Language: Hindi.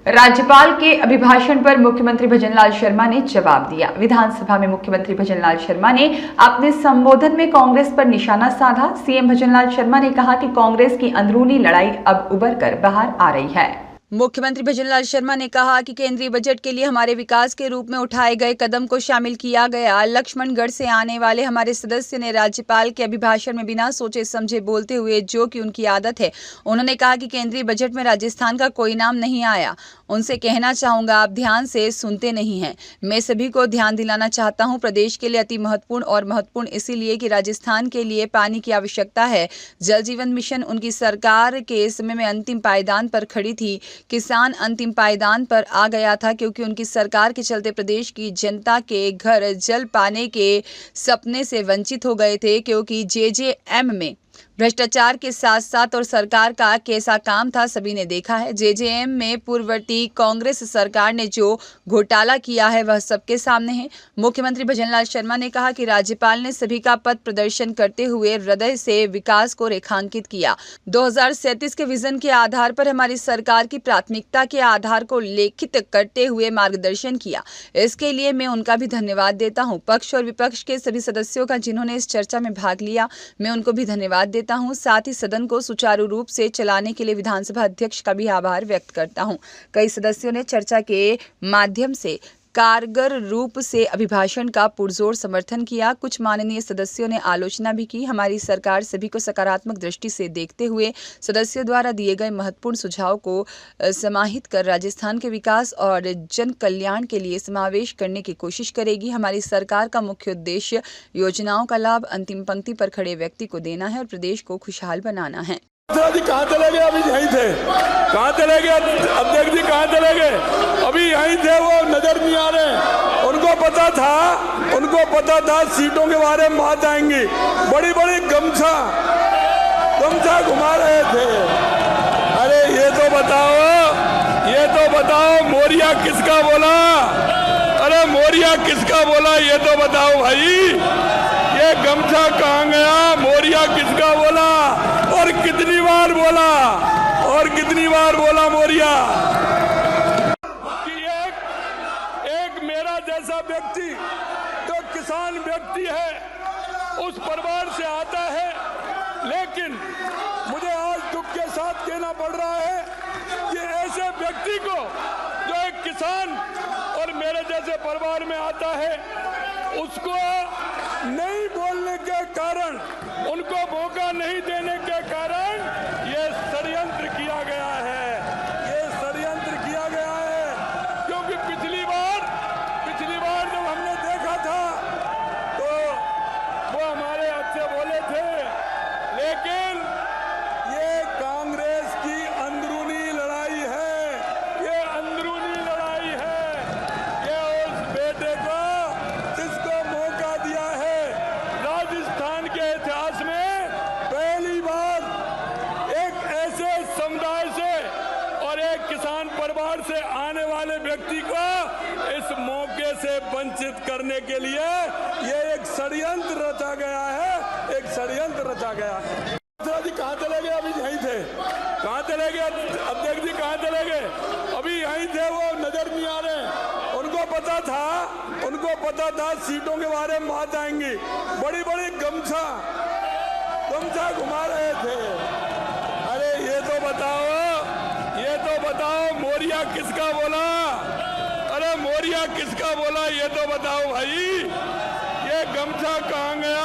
राज्यपाल के अभिभाषण पर मुख्यमंत्री भजनलाल शर्मा ने जवाब दिया। विधानसभा में मुख्यमंत्री भजनलाल शर्मा ने अपने संबोधन में कांग्रेस पर निशाना साधा। सीएम भजनलाल शर्मा ने कहा कि कांग्रेस की अंदरूनी लड़ाई अब उभर कर बाहर आ रही है। मुख्यमंत्री भजनलाल शर्मा ने कहा कि केंद्रीय बजट के लिए हमारे विकास के रूप में उठाए गए कदम को शामिल किया गया। लक्ष्मणगढ़ से आने वाले हमारे सदस्य ने राज्यपाल के अभिभाषण में बिना सोचे समझे बोलते हुए, जो कि उनकी आदत है, उन्होंने कहा कि केंद्रीय बजट में राजस्थान का कोई नाम नहीं आया। उनसे कहना चाहूंगा, आप ध्यान से सुनते नहीं हैं। मैं सभी को ध्यान दिलाना चाहता हूं, प्रदेश के लिए अति महत्वपूर्ण और महत्वपूर्ण इसीलिए कि राजस्थान के लिए पानी की आवश्यकता है। जल जीवन मिशन उनकी सरकार के समय में अंतिम पायदान पर खड़ी थी। किसान अंतिम पायदान पर आ गया था क्योंकि उनकी सरकार के चलते प्रदेश की जनता के घर जल पाने के सपने से वंचित हो गए थे, क्योंकि जेजेएम में भ्रष्टाचार के साथ साथ और सरकार का कैसा काम था सभी ने देखा है। जेजेएम में पूर्ववर्ती कांग्रेस सरकार ने जो घोटाला किया है वह सबके सामने है। मुख्यमंत्री भजनलाल शर्मा ने कहा कि राज्यपाल ने सभी का पथ प्रदर्शन करते हुए हृदय से विकास को रेखांकित किया। 2037 के विजन के आधार पर हमारी सरकार की प्राथमिकता के आधार को लेखित करते हुए मार्गदर्शन किया। इसके लिए मैं उनका भी धन्यवाद देता हूँ। पक्ष और विपक्ष के सभी सदस्यों का जिन्होंने इस चर्चा में भाग लिया, मैं उनको भी धन्यवाद देता हूं। साथ ही सदन को सुचारू रूप से चलाने के लिए विधानसभा अध्यक्ष का भी आभार व्यक्त करता हूं। कई सदस्यों ने चर्चा के माध्यम से कारगर रूप से अभिभाषण का पुरजोर समर्थन किया। कुछ माननीय सदस्यों ने आलोचना भी की। हमारी सरकार सभी को सकारात्मक दृष्टि से देखते हुए सदस्यों द्वारा दिए गए महत्वपूर्ण सुझाव को समाहित कर राजस्थान के विकास और जन कल्याण के लिए समावेश करने की कोशिश करेगी। हमारी सरकार का मुख्य उद्देश्य योजनाओं का लाभ अंतिम पंक्ति पर खड़े व्यक्ति को देना है और प्रदेश को खुशहाल बनाना है। कहाँ चले गए? अभी यहीं थे। कहाँ चले गए अध्यक्ष जी? कहाँ चले गए? अभी यहीं थे, वो नजर नहीं आ रहे। उनको पता था सीटों के बारे में बात आएंगी। बड़ी बड़ी गमछा घुमा रहे थे। अरे ये तो बताओ मोरिया किसका बोला? अरे मोरिया किसका बोला ये तो बताओ भाई। ये गमछा कहाँ गया? मोरिया किसका बोला और कितनी बार बोला मोरिया? कि एक मेरा जैसा व्यक्ति तो किसान व्यक्ति है, उस परिवार से आता है, लेकिन मुझे आज दुख के साथ कहना पड़ रहा है कि ऐसे व्यक्ति को जो एक किसान और मेरे जैसे परिवार में आता है, उसको नहीं बोलने के कारण, उनको मौका नहीं देने के कारण ये षड्यंत्र किया गया है। क्योंकि पिछली बार जब हमने देखा था तो वो हमारे अच्छे बोले थे, लेकिन ये कांग्रेस की अंदरूनी लड़ाई है। ये उस बेटे को जिसको मौका दिया है। राजस्थान के इतिहास में पहली बार एक ऐसे समुदाय से और एक किसान परिवार से आने वाले व्यक्ति को इस मौके से वंचित करने के लिए ये एक षड्यंत्र रचा गया है। कहाँ चले गए? अभी यहीं थे। कहाँ चले गए अध्यक्ष जी? कहाँ चले गए? अभी यहीं थे, वो नजर नहीं आ रहे। उनको पता था सीटों के बारे में बात आएंगी। बड़ी बड़ी गमछा घुमा रहे थे। अरे ये तो बताओ मोरिया किसका बोला? अरे मोरिया किसका बोला ये तो बताओ भाई। ये गमछा कहाँ गया?